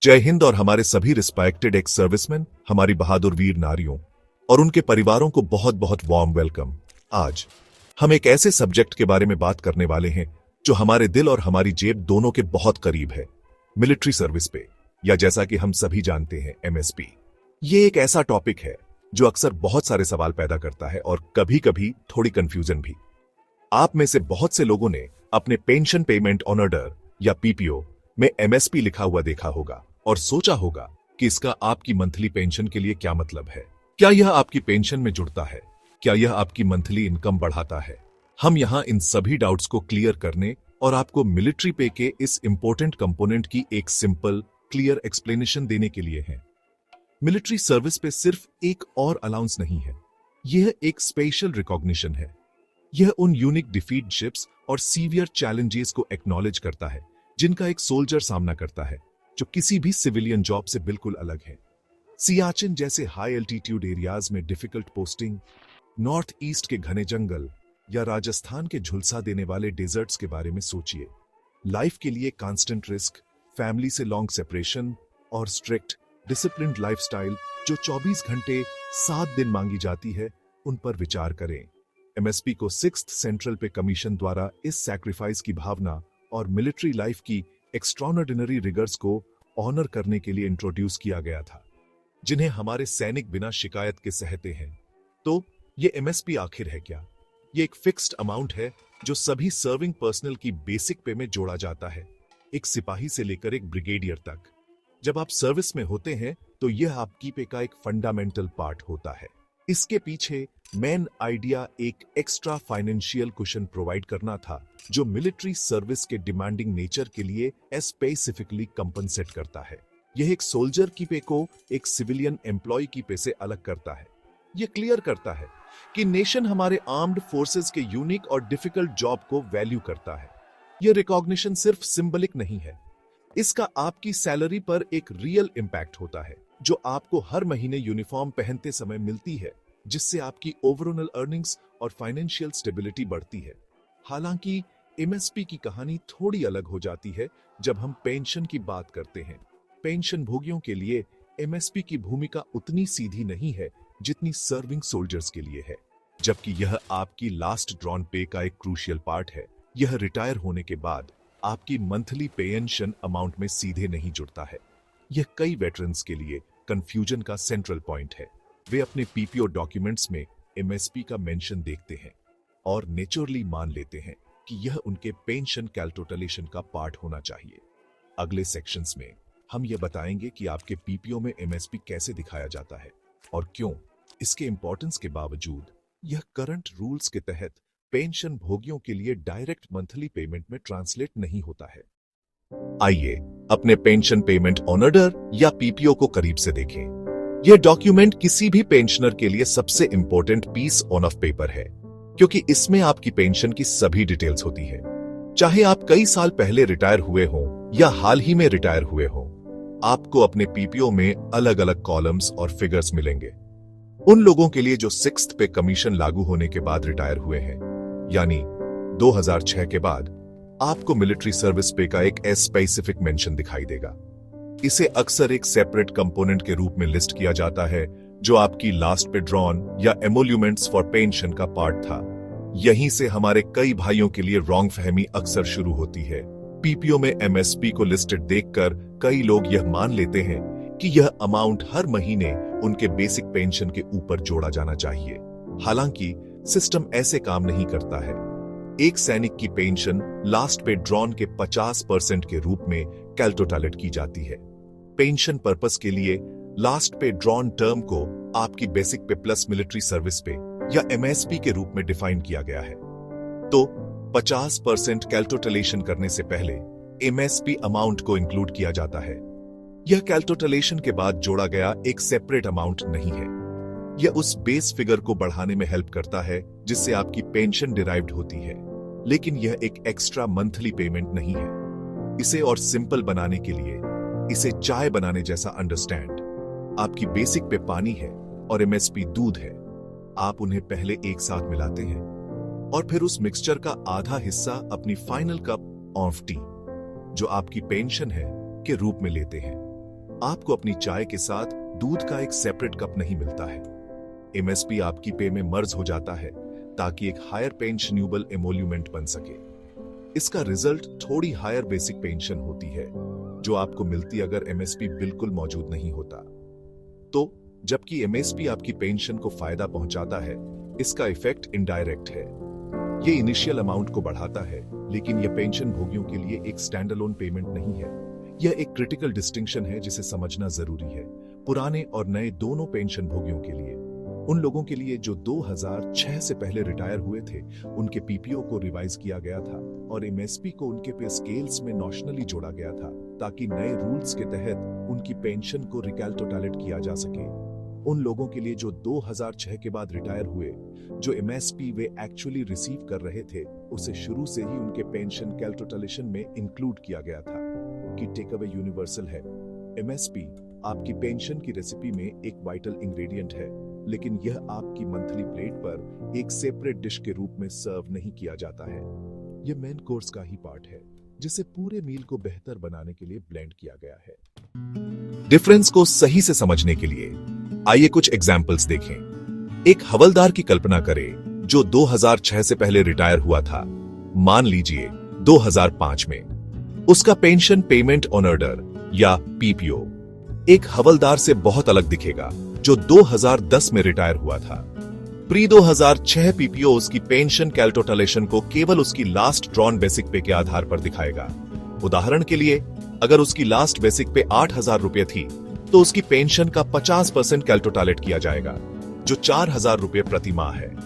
जय हिंद और हमारे सभी रिस्पेक्टेड एक्स सर्विसमैन, हमारी बहादुर वीर नारियों और उनके परिवारों को बहुत बहुत वार्म वेलकम। आज हम एक ऐसे सब्जेक्ट के बारे में बात करने वाले हैं जो हमारे दिल और हमारी जेब दोनों के बहुत करीब है, मिलिट्री सर्विस पे, या जैसा कि हम सभी जानते हैं एमएसपी। ये एक ऐसा टॉपिक है जो अक्सर बहुत सारे सवाल पैदा करता है और कभी कभी थोड़ी कंफ्यूजन भी। आप में से बहुत से लोगों ने अपने पेंशन पेमेंट ऑन ऑर्डर या पीपीओ में एमएसपी लिखा हुआ देखा होगा और सोचा होगा कि इसका आपकी मंथली पेंशन के लिए क्या मतलब है। क्या यह आपकी पेंशन में जुड़ता है? क्या यह आपकी मंथली इनकम बढ़ाता है? हम यहां इन सभी डाउट्स को क्लियर करने और आपको मिलिट्री पे के इस इंपॉर्टेंट कंपोनेंट की एक सिंपल क्लियर एक्सप्लेनेशन देने के लिए हैं। मिलिट्री सर्विस पे सिर्फ एक और अलाउंस नहीं है, यह एक स्पेशल रिकॉग्निशन है। यह उन यूनिक डिफीट शिप्स और सीवियर चैलेंजेस को एक्नॉलेज करता है जिनका एक सोल्जर सामना करता है, जो किसी भी सिविलियन जॉब से बिल्कुल अलग है। सियाचिन जैसे हाई एल्टीट्यूड एरियाज में डिफिकल्ट पोस्टिंग, नॉर्थ ईस्ट के घने जंगल या राजस्थान के झुलसा देने वाले डेजर्ट्स के बारे में सोचिए। लाइफ के लिए कांस्टेंट रिस्क, फैमिली से लॉन्ग सेपरेशन और स्ट्रिक्ट डिसिप्लिन्ड लाइफस्टाइल जो 24 घंटे 7 दिन मांगी जाती है, उन पर विचार करें। एमएसपी को 6th सेंट्रल पे कमीशन द्वारा इस सैक्रिफाइस की भावना और मिलिट्री लाइफ की एक्स्ट्राऑर्डिनरी रिगर्स को ऑनर करने के लिए इंट्रोड्यूस किया गया था, जिन्हें हमारे सैनिक बिना शिकायत के सहते हैं। तो ये एमएसपी आखिर है क्या? ये एक फिक्स्ड अमाउंट है जो सभी सर्विंग पर्सनल की बेसिक पे में जोड़ा जाता है, एक सिपाही से लेकर एक ब्रिगेडियर तक। जब आप सर्विस में होते हैं तो यह आपकी पे का एक फंडामेंटल पार्ट होता है। इसके पीछे मेन आइडिया एक एक्स्ट्रा फाइनेंशियल कुशन प्रोवाइड करना था, जो मिलिट्री सर्विस के डिमांडिंग नेचर के लिए स्पेसिफिकली कंपनसेट करता है। यह एक सोल्जर की पे को एक सिविलियन एम्प्लॉय की पे से अलग करता है। यह क्लियर करता है कि नेशन हमारे आर्म्ड फोर्सेस के यूनिक और डिफिकल्ट जॉब को वैल्यू करता है। यह रिकॉग्निशन सिर्फ सिंबलिक नहीं है, इसका आपकी सैलरी पर एक रियल इंपैक्ट होता है, जो आपको हर महीने यूनिफॉर्म पहनते समय मिलती है, जिससे आपकी ओवरऑल अर्निंग्स और फाइनेंशियल स्टेबिलिटी बढ़ती है। हालांकि एमएसपी की कहानी थोड़ी अलग हो जाती है जब हम पेंशन की बात करते हैं। पेंशन भोगियों के लिए एमएसपी की भूमिका उतनी सीधी नहीं है जितनी सर्विंग सोल्जर्स के लिए है। जबकि यह आपकी लास्ट ड्रॉन पे का एक क्रूशियल पार्ट है, यह रिटायर होने के बाद आपकी मंथली पेंशन अमाउंट में सीधे नहीं जुड़ता है। यह कई वेटरन्स के लिए कंफ्यूजन का सेंट्रल पॉइंट है। वे अपने पीपीओ डॉक्यूमेंट्स में एमएसपी का मेंशन देखते हैं और नेचुरली मान लेते हैं कि यह उनके पेंशन कैलकुलेशन का पार्ट होना चाहिए। अगले सेक्शंस में हम यह बताएंगे कि आपके पीपीओ में एमएसपी कैसे दिखाया जाता है और क्यों इसके इंपॉर्टेंस के बावजूद यह करंट रूल्स के तहत पेंशन भोगियों के लिए डायरेक्ट मंथली पेमेंट में ट्रांसलेट नहीं होता है। आइए अपने पेंशन पेमेंट ऑन ऑर्डर या पीपीओ को करीब से देखें। यह डॉक्यूमेंट किसी भी पेंशनर के लिए सबसे important piece on of paper है, क्योंकि इसमें आपकी पेंशन की सभी डिटेल्स होती है। चाहे आप कई साल पहले रिटायर हुए हों या हाल ही में रिटायर हुए हों, आपको अपने पीपीओ में अलग अलग कॉलम्स और फिगर्स मिलेंगे। उन लोगों के लिए जो 6th पे कमीशन लागू होने के बाद रिटायर हुए हैं, यानी 2006 के बाद, आपको मिलिट्री सर्विस पे का एक स्पेसिफिक मेंशन दिखाई देगा। इसे अक्सर एक सेपरेट कंपोनेंट के रूप में लिस्ट किया जाता है, जो आपकी लास्ट पे ड्रॉन या एमोल्यूमेंट्स फॉर पेंशन का पार्ट था। यहीं से हमारे कई भाइयों के लिए रॉन्ग फहमी अक्सर शुरू होती है। पीपीओ में एमएसपी को लिस्टेड देखकर कई लोग यह मान लेते हैं कि यह अमाउंट हर महीने उनके बेसिक पेंशन के ऊपर जोड़ा जाना चाहिए। हालांकि सिस्टम ऐसे काम नहीं करता है। एक सैनिक की पेंशन लास्ट पे ड्रॉन के 50% के रूप में कैलकुलेट की जाती है। पेंशन पर्पस के लिए लास्ट पे ड्रॉन टर्म को आपकी बेसिक पे प्लस मिलिट्री सर्विस पे या एमएसपी के रूप में डिफाइन किया गया है। तो 50% कैलकुलेशन करने से पहले एमएसपी अमाउंट को इंक्लूड किया जाता है। यह कैलकुलेशन के बाद जोड़ा गया एक सेपरेट अमाउंट नहीं है। यह उस बेस फिगर को बढ़ाने में हेल्प करता है जिससे आपकी पेंशन डिराइव्ड होती है, लेकिन यह एक एक्स्ट्रा मंथली पेमेंट नहीं है। इसे और सिंपल बनाने के लिए इसे चाय बनाने जैसा अंडरस्टैंड। आपकी बेसिक पे पानी है और एमएसपी दूध है। आप उन्हें पहले एक साथ मिलाते हैं और फिर उस मिक्सचर का आधा हिस्सा अपनी फाइनल कप ऑफ टी, जो आपकी पेंशन है, के रूप में लेते हैं। आपको अपनी चाय के साथ दूध का एक सेपरेट कप नहीं मिलता है। एमएसपी आपकी पे में मर्ज हो जाता है ताकि एक हायर पेंशनेबल एमोल्यूमेंट बन सके। इसका रिजल्ट थोड़ी हायर बेसिक पेंशन होती है जो आपको मिलती अगर एमएसपी बिल्कुल मौजूद नहीं होता। तो जबकि एमएसपी आपकी पेंशन को फायदा पहुंचाता है, इसका इफेक्ट इनडायरेक्ट है। ये इनिशियल अमाउंट को बढ़ाता है, लेकिन यह पेंशन भोगियों के लिए एक स्टैंडअलोन पेमेंट नहीं है। यह एक क्रिटिकल डिस्टिंक्शन है जिसे समझना जरूरी है पुराने और नए दोनों पेंशन भोगियों के लिए। उन लोगों के लिए जो 2006 से पहले रिटायर हुए थे, उनके पीपीओ को रिवाइज किया गया था और एमएसपी को उनके पे स्केल्स में नॉशनली जोड़ा गया था ताकि नए रूल्स के तहत उनकी पेंशन को रिकैलकुलेट किया जा सके। उन लोगों के लिए जो 2006 के बाद रिटायर हुए, जो एमएसपी वे एक्चुअली रिसीव कर रहे थे, उसे शुरू से ही उनके पेंशन कैलकुलेशन में इंक्लूड किया गया था। कि टेक अवे यूनिवर्सल है। एमएसपी आपकी पेंशन की रेसिपी में एक वाइटल इंग्रेडिएंट है, लेकिन यह आपकी मंथली प्लेट पर एक सेपरेट डिश के रूप में सर्व नहीं किया जाता है। यह मेन कोर्स का ही पार्ट है जिसे पूरे मील को बेहतर बनाने के लिए ब्लेंड किया गया है। डिफरेंस को सही से समझने के लिए आइए कुछ एग्जाम्पल्स देखें। एक हवलदार की कल्पना करें जो 2006 से पहले रिटायर हुआ था। मान लीजिए 2005 में उसका पेंशन पेमेंट ऑन ऑर्डर या पीपीओ एक हवलदार से बहुत अलग दिखेगा जो 2010 में रिटायर हुआ था। प्री 2006 पीपीओ उसकी पेंशन कैलकुलेशन को केवल उसकी लास्ट ड्रॉन बेसिक पे के आधार पर दिखाएगा। उदाहरण के लिए, अगर उसकी लास्ट बेसिक पे 8,000 रुपए थी तो उसकी पेंशन का 50% कैलकुलेट किया जाएगा, जो 4,000 रुपए प्रति माह है।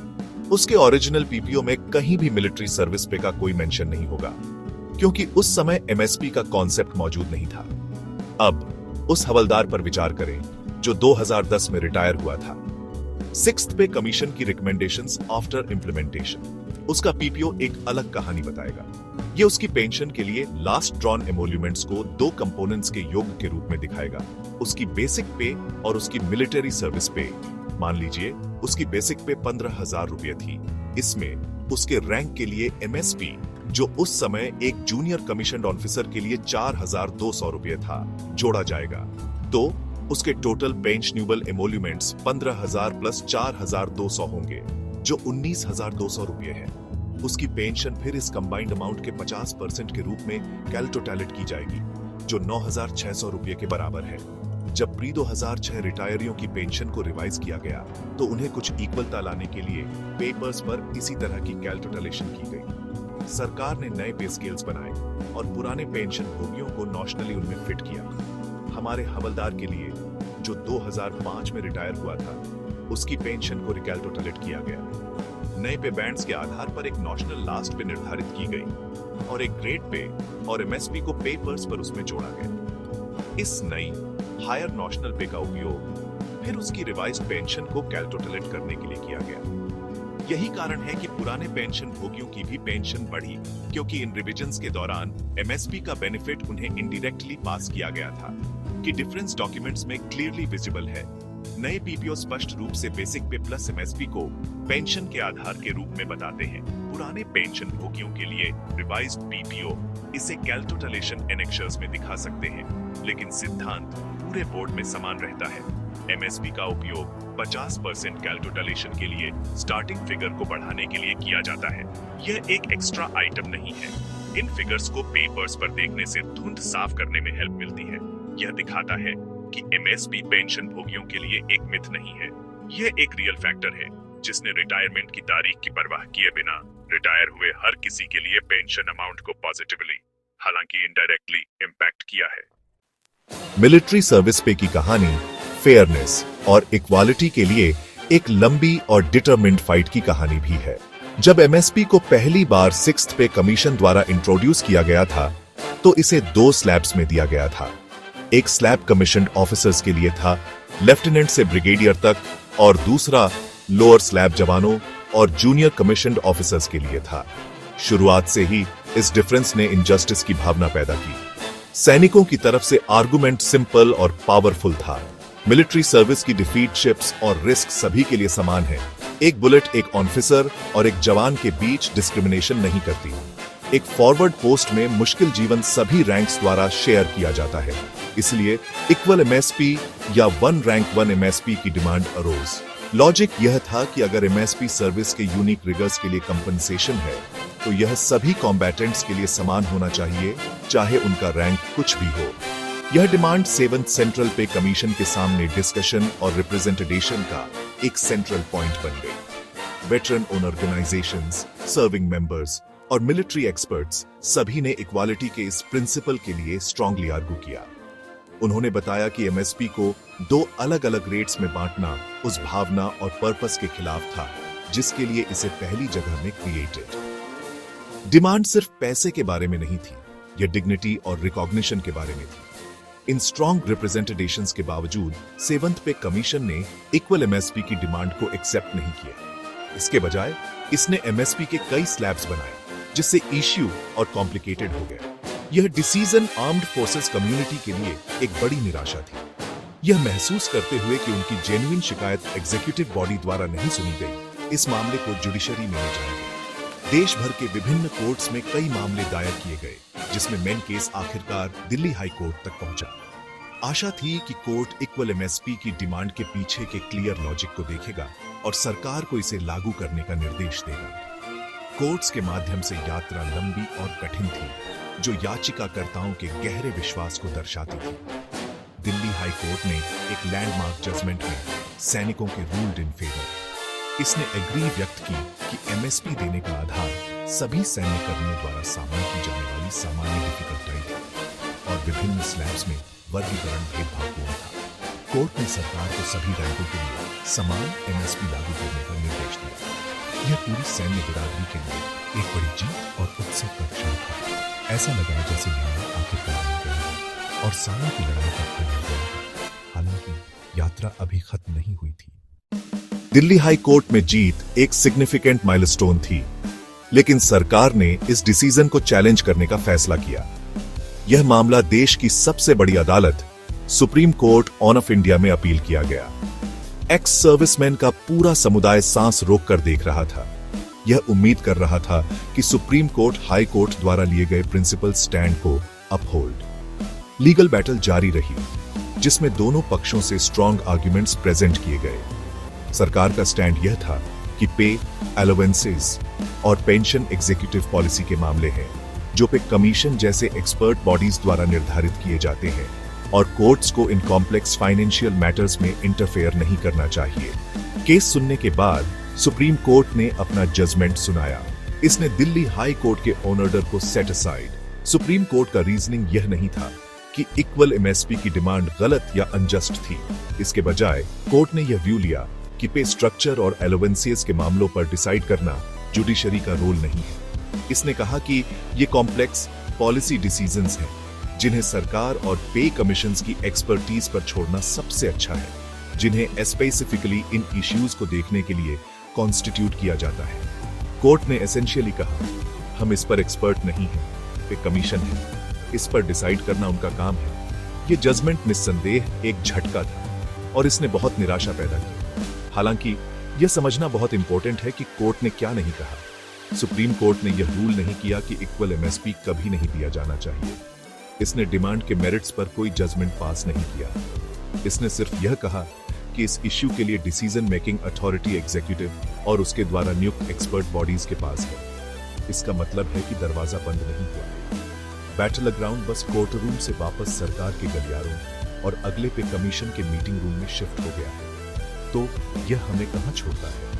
उसके ओरिजिनल पीपीओ में कहीं भी मिलिट्री सर्विस पे का कोई मेंशन नहीं होगा, क्योंकि उस समय एमएसपी का कॉन्सेप्ट मौजूद नहीं था। अब उस हवलदार पर विचार करें जो 2010 में रिटायर हुआ था। सिक्स्थ पे कमीशन की रिकमेंडेशंस आफ्टर इंप्लीमेंटेशन उसका पीपीओ एक अलग कहानी बताएगा। ये उसकी पेंशन के लिए लास्ट ड्रॉन एमोल्यूमेंट्स को दो कंपोनेंट्स के योग के रूप में दिखाएगा, उसकी बेसिक पे और उसकी मिलिट्री सर्विस पे। मान लीजिए उसकी बेसिक पे 15,000 रुपए थी। इसमें उसके रैंक के लिए एमएसपी, जो उस समय एक जूनियर कमीशन ऑफिसर के लिए 4,200 रुपए था, जोड़ा जाएगा। तो उसके टोटल पेंशनेबल एमोल्यूमेंट्स 15,000 प्लस 4,200 होंगे, जो 19,200 रुपए है। उसकी पेंशन फिर इस कंबाइंड अमाउंट के 50% के रूप में कैलकुलेट की जाएगी, जो 9,600 रुपए के बराबर है। जब प्री 2006 रिटायरियों की पेंशन को रिवाइज किया गया तो उन्हें कुछ इक्वलता लाने के लिए पेपर्स पर इसी तरह की कैलकुलेशन की गई। सरकार ने नए पे स्केल्स बनाए और पुराने पेंशन भोगियों को नॉशनली उनमें फिट किया। हमारे हवलदार के लिए जो 2005 में रिटायर हुआ था, उसकी पेंशन को रिकैलकुलेट किया गया। नए पे बैंड्स के आधार पर एक नॉशनल लास्ट पे निर्धारित की गई और एक ग्रेड पे और एमएसपी को पेपर्स पर उसमें जोड़ा गया। इस नई हायर नॉशनल पे का उपयोग फिर उसकी रिवाइज्ड पेंशन को कैलकुलेट करने के लिए किया गया। यही कारण है कि पुराने पेंशन भोगियों की भी पेंशन बढ़ी, क्योंकि इन रिविजन्स के दौरान एमएसपी का बेनिफिट उन्हें इनडायरेक्टली पास किया गया था। कि डिफरेंस डॉक्यूमेंट्स में क्लियरली विजिबल है। नए पीपीओ स्पष्ट रूप से बेसिक पे प्लस एमएसपी को पेंशन के आधार के रूप में बताते हैं। पुराने पेंशन भोगियों के लिए रिवाइज्ड पीपीओ इसे कैलकुलेशन एनेक्शर्स में दिखा सकते हैं, लेकिन सिद्धांत पूरे बोर्ड में समान रहता है। एमएसपी का उपयोग 50% कैलकुलेशन के लिए स्टार्टिंग फिगर को बढ़ाने के लिए किया जाता है। यह एक एक्स्ट्रा आइटम नहीं है। इन फिगर्स को पेपर्स पर देखने से धुंध साफ करने में हेल्प मिलती है। यह दिखाता है कि एमएसपी पेंशन भोगियों के लिए एक मिथ नहीं है, यह एक रियल फैक्टर है जिसने रिटायरमेंट की तारीख की परवाह किए बिना रिटायर हुए हर किसी के लिए पेंशन अमाउंट को पॉजिटिवली, हालांकि इनडायरेक्टली, इम्पैक्ट किया है। मिलिट्री सर्विस पे की कहानी फेयरनेस और इक्वालिटी के लिए एक लंबी और डिटरमिन्ड फाइट की कहानी भी है। जब एमएसपी को पहली बार सिक्स्थ पे कमीशन द्वारा इंट्रोड्यूस किया गया था तो इसे दो स्लैब्स में दिया गया था। एक स्लैब कमीशन ऑफिसर्स के लिए था, लेफ्टिनेंट से ब्रिगेडियर तक, और दूसरा लोअर स्लैब जवानों और जूनियर कमीशन ऑफिसर्स के लिए था। शुरुआत से ही इस डिफरेंस ने इनजस्टिस की भावना पैदा की। सैनिकों की तरफ से आर्गुमेंट सिंपल और पावरफुल था। मिलिट्री सर्विस की डिफीट शिप्स और रिस्क सभी के लिए समान है। एक बुलेट एक ऑफिसर और एक जवान के बीच डिस्क्रिमिनेशन नहीं करती। एक फॉरवर्ड पोस्ट में मुश्किल जीवन सभी रैंक्स द्वारा शेयर किया जाता है, इसलिए इक्वल एमएसपी या वन रैंक वन एमएसपी की डिमांड अरोज। लॉजिक यह था कि अगर एमएसपी सर्विस के यूनिक रिगर्स के लिए कंपनसेशन है तो यह सभी कॉम्बैटेंट्स के लिए समान होना चाहिए, चाहे उनका रैंक कुछ भी हो। यह डिमांड 7th सेंट्रल पे कमीशन के सामने डिस्कशन और रिप्रेजेंटेशन का एक सेंट्रल पॉइंट बन गई। Veteran own organisations, serving members और मिलिट्री एक्सपर्ट्स सभी ने इक्वालिटी के इस प्रिंसिपल के लिए स्ट्रांगली आर्गू किया। उन्होंने बताया कि एमएसपी को 2 अलग अलग रेट्स में बांटना उस भावना और पर्पस के खिलाफ था जिसके लिए इसे पहली जगह में क्रिएटेड। डिमांड सिर्फ पैसे के बारे में नहीं थी, यह डिग्निटी और रिकॉग्निशन के बारे में थी। इन स्ट्रॉन्ग रिप्रेजेंटेशंस के बावजूद 7th पे कमीशन ने इक्वल एमएसपी की डिमांड को एक्सेप्ट नहीं किया। इसके बजाय इसने एमएसपी के कई स्लैब्स बनाए जिससे इश्यू और कॉम्प्लिकेटेड हो गया। यह डिसीजन आर्म्ड फोर्सेस कम्युनिटी के लिए एक बड़ी निराशा थी। यह महसूस करते हुए कि उनकी जेन्युइन शिकायत एग्जीक्यूटिव बॉडी द्वारा नहीं सुनी गई, इस मामले को जुडिशरी में ले जाया गया। देश भर के विभिन्न कोर्ट्स में कई मामले दायर किए गए, जिसमें मेन केस आखिरकार दिल्ली हाई कोर्ट तक पहुंचा। आशा थी कि कोर्ट इक्वल एमएसपी की डिमांड के पीछे के क्लियर लॉजिक को देखेगा और सरकार को इसे लागू करने का निर्देश देगा। कोर्ट्स के माध्यम से यात्रा लंबी और कठिन थी, जो याचिकाकर्ताओं के गहरे विश्वास को दर्शाती थी। दिल्ली हाई कोर्ट ने एक लैंडमार्क जजमेंट में सैनिकों के रूल्ड इन फेवर। इसने एग्री व्यक्त की कि एमएसपी देने का आधार सभी सैन्य कर्मियों द्वारा सामना की जाने वाली सामान्य डिफिकल्टी थी और विभिन्न स्लैब्स में वर्गीकरण भेदभावपूर्ण था। कोर्ट ने सरकार को सभी रैंकों के लिए समान एमएसपी लागू करने का निर्देश दिया। यह पूरी सैन्य बिरादरी के लिए एक बड़ी जीत और उत्सव का क्षण था। ऐसा लगा जैसे न्याय आखिरकार मिल गया है और सालों की लड़ाई का फल मिल गया है। हालांकि यात्रा अभी खत्म नहीं हुई थी। दिल्ली हाई कोर्ट में जीत एक सिग्निफिकेंट माइलस्टोन थी, लेकिन सरकार ने इस डिसीजन को चैलेंज करने का फैसला किया। यह मामला देश की सबसे बड़ी अदालत सुप्रीम कोर्ट ऑफ इंडिया में अपील किया गया। एक्स सर्विसमैन का पूरा समुदाय सांस रोककर देख रहा था। यह उम्मीद कर रहा था कि सुप्रीम कोर्ट हाई कोर्ट द्वारा लिए गए प्रिंसिपल स्टैंड को अपहोल्ड। लीगल बैटल जारी रही, जिसमें दोनों पक्षों से स्ट्रॉन्ग आर्ग्यूमेंट्स प्रेजेंट किए गए। सरकार का स्टैंड यह था कि पे, अलाउंसेस और पेंशन एग्जीक्यूटिव पॉलिसी के मामले हैं, जो पे कमीशन जैसे एक्सपर्ट बॉडीज द्वारा निर्धारित किए जाते हैं और कोर्ट्स को इन कॉम्प्लेक्स फाइनेंशियल मैटर्स में इंटरफेयर नहीं करना चाहिए। केस सुनने के बाद सुप्रीम कोर्ट ने अपना जजमेंट सुनाया। इसने दिल्ली हाई कोर्ट के ऑर्डर को सेट असाइड। सुप्रीम कोर्ट का रीजनिंग यह नहीं था कि इक्वल एमएसपी की डिमांड गलत या अनजस्ट थी। इसके बजाय कोर्ट ने यह व्यू लिया कि पे स्ट्रक्चर और अलाउंसेस के मामलों पर डिसाइड करना जुडिशरी का रोल नहीं है। इसने कहा कि ये कॉम्प्लेक्स पॉलिसी डिसीजंस हैं, जिन्हें सरकार और पे कमीशंस की एक्सपर्टीज पर छोड़ना सबसे अच्छा है, जिन्हें स्पेसिफिकली इन इश्यूज को देखने के लिए कॉन्स्टिट्यूट किया जाता है। कोर्ट ने एसेंशियली कहा, हम इस पर एक्सपर्ट नहीं हैं, पे कमीशन है, इस पर डिसाइड करना उनका काम है। ये जजमेंट निस्संदेह एक झटका था और इसने बहुत निराशा पैदा की। हालांकि यह समझना बहुत इंपॉर्टेंट है कि कोर्ट ने क्या नहीं कहा। सुप्रीम कोर्ट ने यह रूल नहीं किया कि इक्वल एमएसपी कभी नहीं दिया जाना चाहिए। इसने डिमांड के मेरिट्स पर कोई जजमेंट पास नहीं किया। इसने सिर्फ यह कहा कि इस इश्यू के लिए डिसीजन मेकिंग अथॉरिटी एग्जीक्यूटिव और उसके द्वारा नियुक्त एक्सपर्ट बॉडीज के पास है। इसका मतलब है कि दरवाजा बंद नहीं हुआ। बैटल ग्राउंड बस कोर्ट रूम से वापस सरकार के गलियारों और अगले पे कमीशन के मीटिंग रूम में शिफ्ट हो गया है। तो यह हमें कहां छोड़ता है?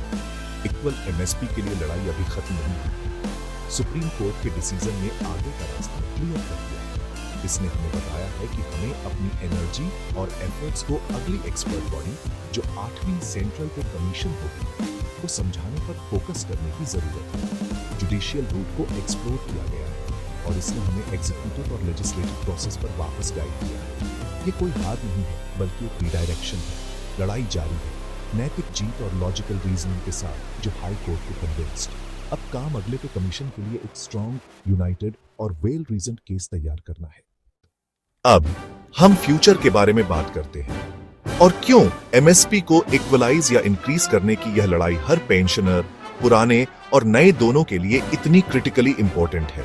इक्वल एमएसपी के लिए लड़ाई अभी खत्म नहीं हुई। सुप्रीम कोर्ट के डिसीजन ने आगे का रास्ता क्लियर कर दिया है। इसने हमें बताया है कि हमें अपनी एनर्जी और एफर्ट्स को अगली एक्सपर्ट बॉडी, जो 8वीं सेंट्रल पे कमीशन होगी, को समझाने पर फोकस करने की जरूरत है। जुडिशियल रूट को एक्सप्लोर किया गया है और इसने हमें एग्जीक्यूटिव और लेजिस्लेटिव प्रोसेस पर वापस गाइड किया है। ये कोई हार नहीं है, बल्कि एक रिडायरेक्शन है। लड़ाई जारी है, नैतिक जीत और लॉजिकल रीजनिंग के साथ, जो हाई कोर्ट को कन्विंस्ड। अब काम अगले पे कमीशन के लिए एक स्ट्रॉन्ग, यूनाइटेड और वेल रीजन्ड केस तैयार करना है। अब हम फ्यूचर के बारे में बात करते हैं और क्यों एमएसपी को इक्वलाइज या इंक्रीज करने की यह लड़ाई हर पेंशनर, पुराने और नए दोनों के लिए इतनी क्रिटिकली इंपॉर्टेंट है।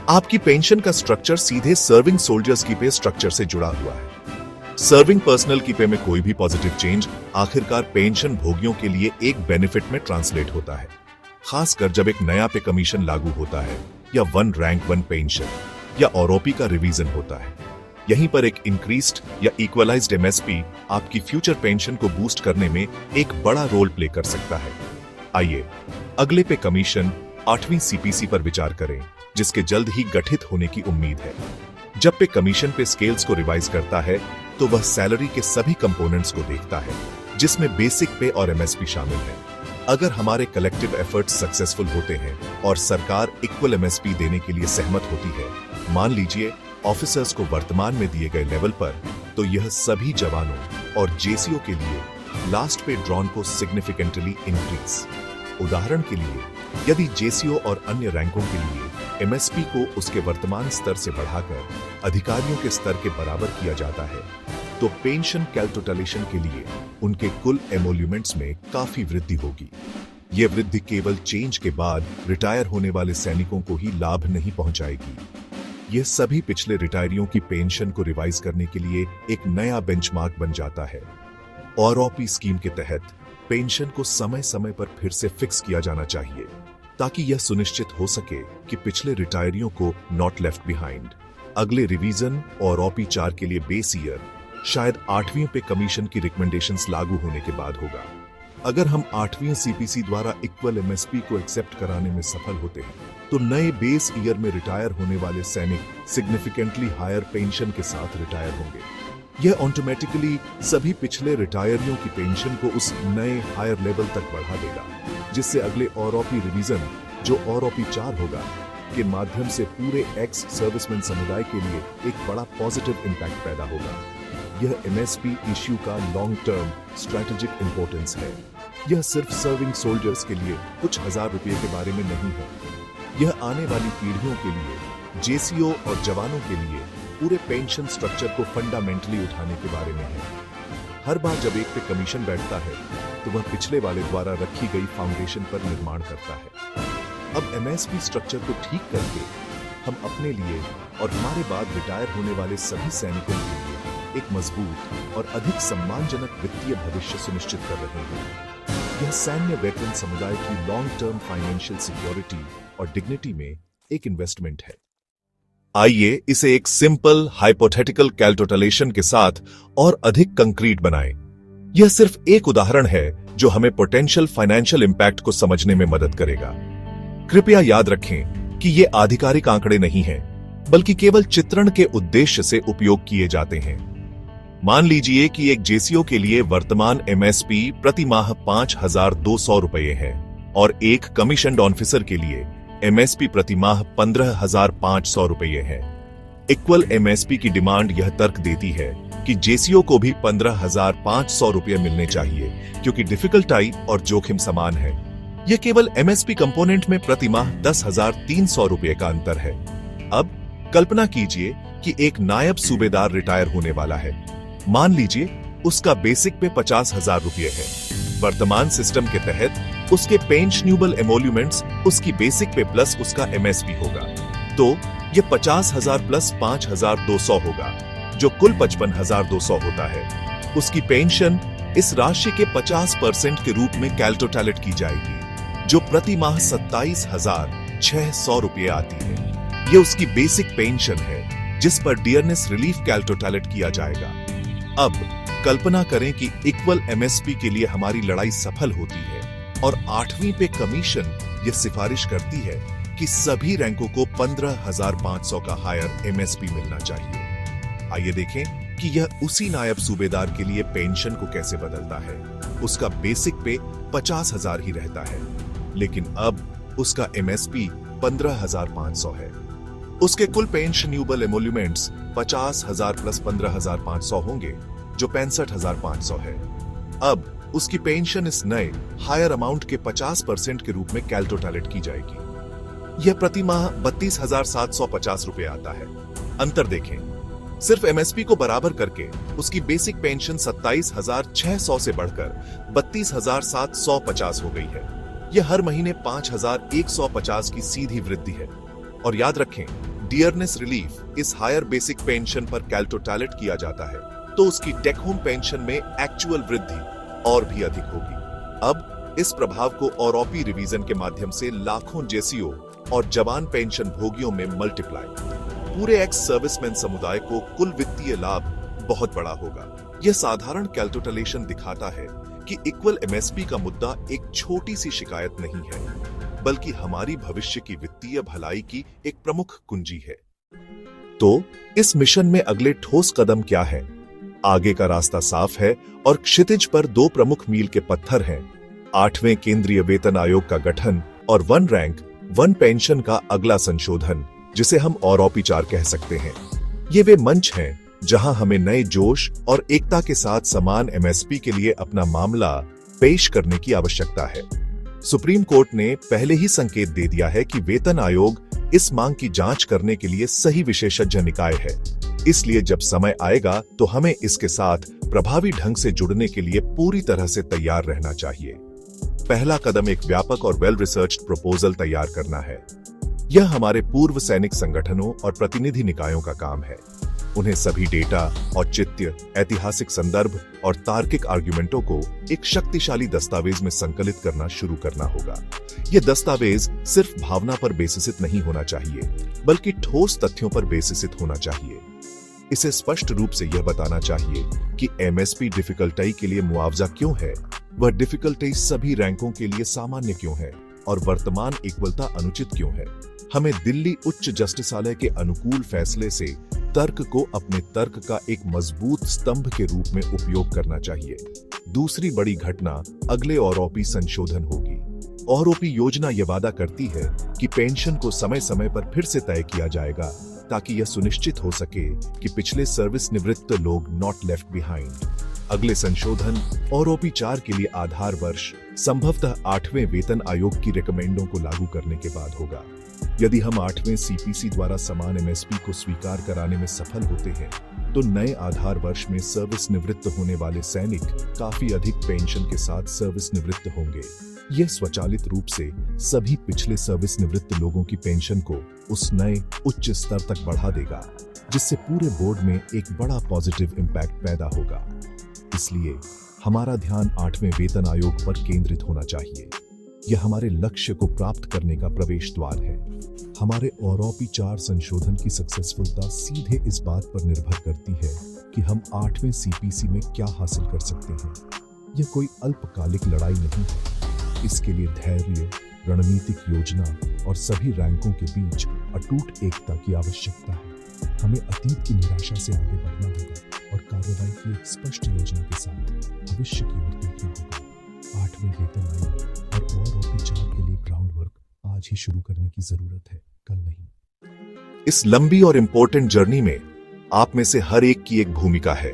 आपकी पेंशन का स्ट्रक्चर सीधे सर्विंग सोल्जर्स की पे स्ट्रक्चर से जुड़ा हुआ है। सर्विंग पर्सनल की पे में कोई भी पॉजिटिव चेंज आखिरकार पेंशन भोगियों के लिए एक बेनिफिट में ट्रांसलेट होता है, खासकर जब एक नया पे कमीशन लागू होता है या वन रैंक वन पेंशन या आरओपी का रिवीजन होता है। यहीं पर एक इंक्रीज्ड या इक्वलाइज्ड एमएसपी आपकी फ्यूचर पेंशन को बूस्ट करने में एक बड़ा रोल प्ले कर सकता है। आइए अगले पे कमीशन 8वीं सीपीसी पर विचार करें, जिसके जल्द ही गठित होने की उम्मीद है। जब पे कमीशन पे स्केल्स को रिवाइज करता है तो वह सैलरी के सभी कंपोनेंट्स को देखता है, जिसमें बेसिक पे और एमएसपी शामिल है। अगर हमारे कलेक्टिव एफर्ट्स सक्सेसफुल होते हैं और सरकार इक्वल एमएसपी देने के लिए सहमत होती है, मान लीजिए ऑफिसर्स को वर्तमान में दिए गए लेवल पर, तो यह सभी जवानों और जेसीओ के लिए लास्ट पे ड्रॉन को सिग्निफिकेंटली इंक्रीज। उदाहरण के लिए, यदि जेसीओ और अन्य रैंकों के लिए एमएसपी को उसके वर्तमान स्तर से बढ़ाकर अधिकारियों के स्तर के बराबर किया जाता है, तो पेंशन कैलकुलेशन के लिए उनके कुल एमोल्यूमेंट्स में काफी वृद्धि होगी। यह वृद्धि केवल चेंज के बाद रिटायर होने वाले सैनिकों को ही लाभ नहीं पहुंचाएगी, यह सभी पिछले रिटायरियों की पेंशन को रिवाइज करने के लिए एक नया बेंचमार्क बन जाता है। आरओपी स्कीम के तहत पेंशन को समय समय पर फिर से फिक्स किया जाना चाहिए, ताकि यह सुनिश्चित हो सके कि पिछले रिटायरियों को नॉट लेफ्ट बिहाइंड। अगले रिवीजन और आरओपी 4 के लिए बेस ईयर शायद 8वीं पे कमीशन की रिकमेंडेशंस लागू होने के बाद होगा। अगर हम 8वीं सीपीसी द्वारा इक्वल एमएसपी को एक्सेप्ट कराने में सफल होते हैं, तो नए बेस ईयर में रिटायर होने वाले सैनिक सिग्निफिकेंटली हायर पेंशन के साथ रिटायर होंगे। यह ऑटोमेटिकली सभी पिछले रिटायरियों की पेंशन को उस नए हायर लेवल तक बढ़ा देगा, जिससे अगले आरओपी रिवीजन, जो आरओपी 4 होगा, के माध्यम से पूरे एक्स सर्विसमैन समुदाय के लिए एक बड़ा पॉजिटिव इंपैक्ट पैदा होगा। यह एमएसपी इश्यू का लॉन्ग टर्म स्ट्रैटेजिक इंपॉर्टेंस है। यह सिर्फ सर्विंग सोल्जर्स के लिए कुछ हजार रुपए के बारे में नहीं है, यह आने वाली पीढ़ियों के लिए, जेसीओ और जवानों के लिए पूरे पेंशन स्ट्रक्चर को फंडामेंटली उठाने के बारे में है। हर बार जब एक पे कमीशन बैठता है, तो वह पिछले वाले द्वारा रखी गई फाउंडेशन पर निर्माण करता है। अब एमएसपी स्ट्रक्चर को ठीक करके हम अपने लिए और हमारे बाद रिटायर होने वाले सभी सैनिकों के लिए एक मजबूत और अधिक सम्मानजनक वित्तीय भविष्य सुनिश्चित कर रहे हैं। यह सैन्य वेटरन समुदाय की लॉन्ग टर्म फाइनेंशियल सिक्योरिटी और डिग्निटी में एक इन्वेस्टमेंट है। आइए इसे एक सिंपल हाइपोथेटिकल कैलकुलेशन के साथ और अधिक कंक्रीट बनाएं। यह सिर्फ एक उदाहरण है जो हमें पोटेंशियल फाइनेंशियल इंपैक्ट को समझने में मदद करेगा। कृपया याद रखें कि ये आधिकारिक आंकड़े नहीं हैं, बल्कि केवल चित्रण के उद्देश्य से उपयोग किए जाते हैं। मान लीजिए कि एक जेसीओ के लिए वर्तमान एमएसपी प्रति माह 5,200 रुपये है और एक कमीशन्ड ऑफिसर के लिए एमएसपी प्रति माह 15,500 रुपये है। इक्वल एमएसपी की डिमांड यह तर्क देती है कि जेसीओ को भी 15,500 रुपये मिलने चाहिए, क्योंकि डिफिकल्टाई और जोखिम समान है। यह केवल एमएसपी कंपोनेंट में प्रति माह 10,300 रुपये का अंतर है। अब कल्पना कीजिए कि एक नायब सूबेदार रिटायर होने वाला है। मान लीजिए उसका बेसिक पे 50,000 रुपये है। वर्तमान सिस्टम के तहत उसके पेंशनेबल एमोल्यूमेंट्स उसकी बेसिक पे प्लस उसका एमएसपी होगा, तो यह 50,000 प्लस 5,200 होगा, जो कुल 55,200 होता है। उसकी पेंशन इस राशि के 50% के रूप में कैलकुलेट की जाएगी, जो प्रति माह 27,600 रुपये आती है। यह उसकी बेसिक पेंशन है, जिस पर डियरनेस रिलीफ कैलकुलेट किया जाएगा। अब कल्पना करें कि इक्वल एमएसपी के लिए हमारी लड़ाई सफल होती है और 8वीं पे कमीशन यह सिफारिश करती है कि सभी रैंकों को 15,500 का हायर एमएसपी मिलना चाहिए। आइए देखें कि यह उसी नायब सूबेदार के लिए पेंशन को कैसे बदलता है। उसका बेसिक पे 50,000 ही रहता है, लेकिन अब उसका एमएसपी 15,500 है। उसके कुल पेंशनेबल एमोल्यूमेंट्स 50,000 प्लस 15,500 होंगे, जो 65,500 है। अब उसकी पेंशन इस नए हायर अमाउंट के 50% के रूप में कैलकुलेट की जाएगी। यह प्रति माह 32,750 रुपये आता है। अंतर देखें, सिर्फ एमएसपी को बराबर करके उसकी बेसिक पेंशन 27,600 से बढ़कर 32,750 हो गई है। यह हर महीने 5,150 की सीधी वृद्धि है। और याद रखें, डियरनेस रिलीफ इस हायर बेसिक पेंशन पर कैलटोटैलेट किया जाता है, तो उसकी टेक होम पेंशन में एक्चुअल वृद्धि और भी अधिक होगी। अब इस प्रभाव को औरोपी रिवीजन के माध्यम से लाखों जेसीओ और जवान पेंशन भोगियों में मल्टीप्लाई, पूरे एक्स सर्विसमैन समुदाय को कुल वित्तीय लाभ बहुत बड़ा होगा। यह साधारण कैलकुलेशन दिखाता है कि इक्वल एमएसपी का मुद्दा एक छोटी सी शिकायत नहीं है, बल्कि हमारी भविष्य की वित्तीय भलाई की एक प्रमुख कुंजी है। तो इस मिशन में अगले ठोस कदम क्या है? आगे का रास्ता साफ है और क्षितिज पर दो प्रमुख मील के पत्थर हैं। 8वें केंद्रीय वेतन आयोग का गठन और वन रैंक वन पेंशन का अगला संशोधन, जिसे हम औरोपी 4 कह सकते हैं। ये वे मंच हैं जहां हमें नए जोश और एकता के साथ समान एमएसपी के लिए अपना मामला पेश करने की आवश्यकता है। सुप्रीम कोर्ट ने पहले ही संकेत दे दिया है कि वेतन आयोग इस मांग की जांच करने के लिए सही विशेषज्ञ निकाय है। इसलिए जब समय आएगा तो हमें इसके साथ प्रभावी ढंग से जुड़ने के लिए पूरी तरह से तैयार रहना चाहिए। पहला कदम एक व्यापक और वेल रिसर्च्ड प्रपोजल तैयार करना है। यह हमारे पूर्व सैनिक संगठनों और प्रतिनिधि निकायों का काम है। उन्हें सभी डेटा, औचित्य, ऐतिहासिक संदर्भ और तार्किक आर्गुमेंटों को एक शक्तिशाली दस्तावेज में संकलित करना शुरू करना होगा। यह दस्तावेज सिर्फ भावना पर बेसिसित नहीं होना चाहिए, बल्कि ठोस तथ्यों पर बेसिसित होना चाहिए। इसे स्पष्ट रूप से यह बताना चाहिए कि एमएसपी डिफिकल्टी के लिए मुआवजा क्यों है, वह डिफिकल्टी सभी रैंकों के लिए सामान्य क्यों है और वर्तमान इक्वलता अनुचित क्यों है। हमें दिल्ली उच्च जस्टिसालय के अनुकूल फैसले से तर्क को अपने तर्क का एक मजबूत स्तंभ के रूप में उपयोग करना चाहिए। दूसरी बड़ी घटना अगले औरोपी संशोधन होगी। औरोपी योजना यह वादा करती है कि पेंशन को समय समय पर फिर से तय किया जाएगा, ताकि यह सुनिश्चित हो सके कि पिछले सर्विस निवृत्त लोग नॉट लेफ्ट बिहाइंड। अगले संशोधन औरोपी 4 के लिए आधार वर्ष संभवतः 8वें वेतन आयोग की रिकमेंडों को लागू करने के बाद होगा। यदि हम 8वें सीपीसी द्वारा समान एमएसपी को स्वीकार कराने में सफल होते हैं, तो नए आधार वर्ष में सर्विस निवृत्त होने वाले सैनिक काफी अधिक पेंशन के साथ सर्विस निवृत्त होंगे। यह स्वचालित रूप से सभी पिछले सर्विस निवृत्त लोगों की पेंशन को उस नए उच्च स्तर तक बढ़ा देगा, जिससे पूरे बोर्ड में एक बड़ा पॉजिटिव इम्पैक्ट पैदा होगा। इसलिए हमारा ध्यान 8वें वेतन आयोग पर केंद्रित होना चाहिए। यह हमारे लक्ष्य को प्राप्त करने का प्रवेश द्वार है। हमारे औरोपी 4 संशोधन की सक्सेसफुलता सीधे इस बात पर निर्भर करती है कि हम 8वें सीपीसी में क्या हासिल कर सकते हैं। यह कोई अल्पकालिक लड़ाई नहीं है। इसके लिए धैर्य, रणनीतिक योजना और सभी रैंकों के बीच अटूट एकता की आवश्यकता है। हमें अतीत की निराशा से आगे बढ़ना होगा और कार्रवाई की एक स्पष्ट योजना के साथ भविष्य की ओर देखना होगा। 8वें वेतन आयोग और औरोपी 4 के लिए ग्राउंड वर्क आज ही शुरू करने की जरूरत है, कल नहीं। इस लंबी और इंपॉर्टेंट जर्नी में आप में से हर एक की एक भूमिका है।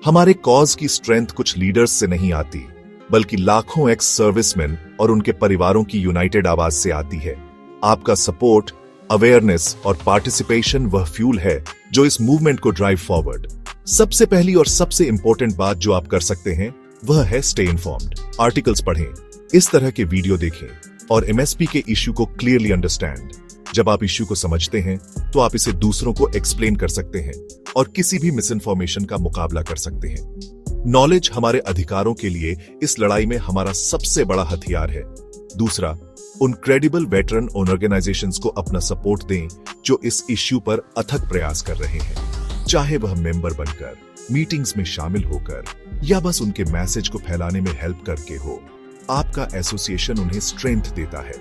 हमारे कॉज की स्ट्रेंथ कुछ लीडर्स से नहीं आती, बल्कि लाखों एक्स सर्विसमैन और उनके परिवारों की यूनाइटेड आवाज से आती है। आपका सपोर्ट, अवेयरनेस और पार्टिसिपेशन वह फ्यूल है जो इस मूवमेंट को ड्राइव फॉरवर्ड। सबसे पहली और सबसे इंपॉर्टेंट बात जो आप कर सकते हैं वह है स्टे इन्फॉर्म्ड। आर्टिकल्स पढ़ें, इस तरह के वीडियो देखें और एमएसपी के इश्यू को क्लियरली अंडरस्टैंड। जब आप इश्यू को समझते हैं तो आप इसे दूसरों को एक्सप्लेन कर सकते हैं और किसी भी मिस इन्फॉर्मेशन का मुकाबला कर सकते हैं। नॉलेज हमारे अधिकारों के लिए इस लड़ाई में हमारा सबसे बड़ा हथियार है। दूसरा, उन क्रेडिबल वेटरन ऑर्गेनाइजेशंस को अपना सपोर्ट दें जो इस इश्यू पर अथक प्रयास कर रहे हैं, चाहे वह मेंबर बनकर, मीटिंग्स में शामिल होकर या बस उनके मैसेज को फैलाने में हेल्प करके हो। आपका एसोसिएशन उन्हें स्ट्रेंथ देता है।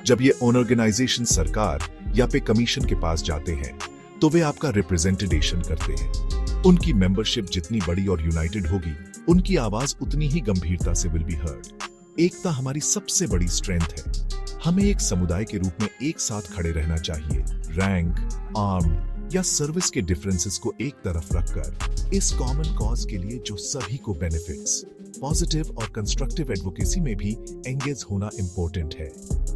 जब ये ऑर्गेनाइजेशन सरकार या पे कमीशन के पास जाते हैं तो वे आपका रिप्रेजेंटेशन करते हैं। उनकी मेंबरशिप जितनी बड़ी और यूनाइटेड होगी, उनकी आवाज उतनी ही गंभीरता से विल बी हर्ड। एकता हमारी सबसे बड़ी स्ट्रेंथ है। हमें एक समुदाय के रूप में एक साथ खड़े रहना चाहिए। रैंक, आर्म या सर्विस के डिफरेंसेस को एक तरफ रखकर इस कॉमन कॉज के लिए जो सभी को बेनिफिट्स, पॉजिटिव और कंस्ट्रक्टिव एडवोकेसी में भी एंगेज होना इंपॉर्टेंट है।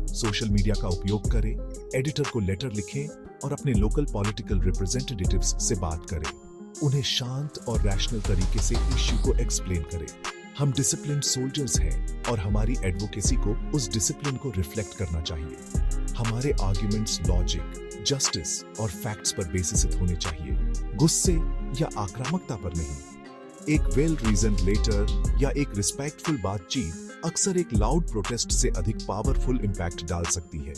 सोशल मीडिया का उपयोग करें, एडिटर को लेटर लिखें और अपने लोकल पॉलिटिकल रिप्रेजेंटेटिव्स से बात करें। उन्हें शांत और रैशनल तरीके से इश्यू को एक्सप्लेन करें। हम डिसिप्लिन्ड सोल्जर्स हैं और हमारी एडवोकेसी को उस डिसिप्लिन को रिफ्लेक्ट करना चाहिए। हमारे आर्ग्यूमेंट्स लॉजिक, जस्टिस और फैक्ट्स पर बेसिस होने चाहिए, गुस्से या आक्रामकता पर नहीं। एक वेल रीजन्ड लेटर या एक रिस्पेक्टफुल बातचीत अक्सर एक लाउड प्रोटेस्ट से अधिक पावरफुल इंपैक्ट डाल सकती है।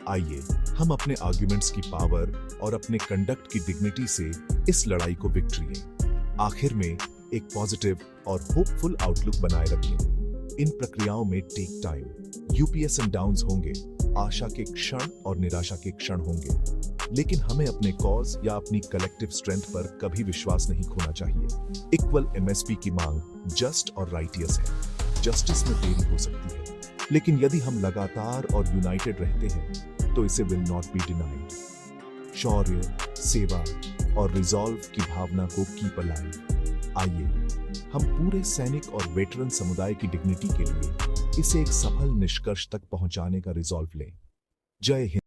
आइए हम अपने आर्ग्यूमेंट्स की पावर और अपने कंडक्ट की डिग्निटी से इस लड़ाई को विक्ट्री लें। आखिर में एक पॉजिटिव और होपफुल आउटलुक बनाए रखें। इन प्रक्रियाओं में take time, ups and downs होंगे, आशा के क्षण और निराशा के क्षण होंगे, लेकिन हमें अपने कॉज या अपनी कलेक्टिव स्ट्रेंथ पर कभी विश्वास नहीं खोना चाहिए। इक्वल एमएसपी की मांग जस्ट और राइटियस है। जस्टिस में देरी हो सकती है, लेकिन यदि हम लगातार और यूनाइटेड रहते हैं तो इसे विल नॉट बी डिनाइड। शौर्य, सेवा और रिजॉल्व की भावना को कीप अलाइव। आइए हम पूरे सैनिक और वेटरन समुदाय की डिग्निटी के लिए इसे एक सफल निष्कर्ष तक पहुंचाने का रिजॉल्व लें। जय हिंद।